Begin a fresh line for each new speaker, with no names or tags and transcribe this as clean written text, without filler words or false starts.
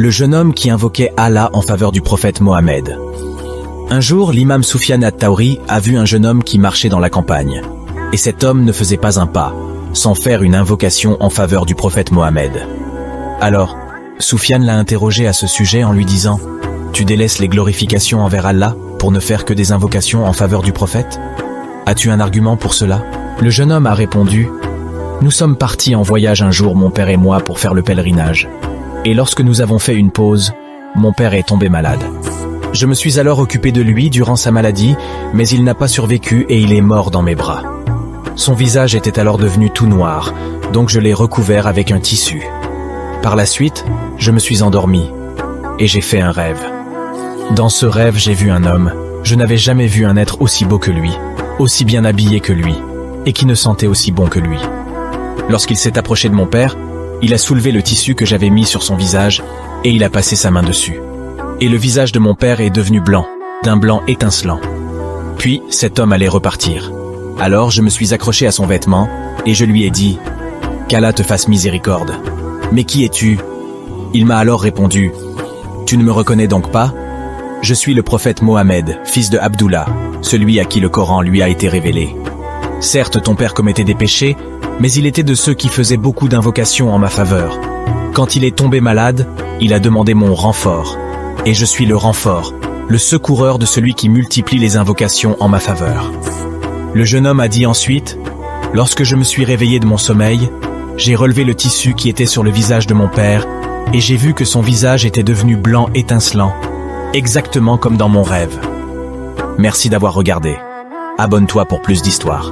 le jeune homme qui invoquait Allah en faveur du prophète Mohammed. Un jour, l'imam Soufiane at-Taouri a vu un jeune homme qui marchait dans la campagne. Et cet homme ne faisait pas un pas, sans faire une invocation en faveur du prophète Mohammed. Alors, Soufiane l'a interrogé à ce sujet en lui disant « Tu délaisses les glorifications envers Allah pour ne faire que des invocations en faveur du prophète? As-tu un argument pour cela ?» Le jeune homme a répondu « Nous sommes partis en voyage un jour, mon père et moi, pour faire le pèlerinage. Et lorsque nous avons fait une pause, mon père est tombé malade. Je me suis alors occupé de lui durant sa maladie, mais il n'a pas survécu et il est mort dans mes bras. Son visage était alors devenu tout noir, donc je l'ai recouvert avec un tissu. Par la suite, je me suis endormi et j'ai fait un rêve. Dans ce rêve, j'ai vu un homme. Je n'avais jamais vu un être aussi beau que lui, aussi bien habillé que lui, et qui ne sentait aussi bon que lui. Lorsqu'il s'est approché de mon père, il a soulevé le tissu que j'avais mis sur son visage et il a passé sa main dessus. Et le visage de mon père est devenu blanc, d'un blanc étincelant. Puis, cet homme allait repartir. Alors, je me suis accroché à son vêtement et je lui ai dit « Qu'Allah te fasse miséricorde. Mais qui es-tu » Il m'a alors répondu « Tu ne me reconnais donc pas ? Je suis le prophète Mohammed, fils de Abdullah, celui à qui le Coran lui a été révélé. Certes, ton père commettait des péchés, mais il était de ceux qui faisaient beaucoup d'invocations en ma faveur. Quand il est tombé malade, il a demandé mon renfort. Et je suis le renfort, le secoureur de celui qui multiplie les invocations en ma faveur. » Le jeune homme a dit ensuite « Lorsque je me suis réveillé de mon sommeil, j'ai relevé le tissu qui était sur le visage de mon père et j'ai vu que son visage était devenu blanc étincelant, exactement comme dans mon rêve. Merci d'avoir regardé. Abonne-toi pour plus d'histoires.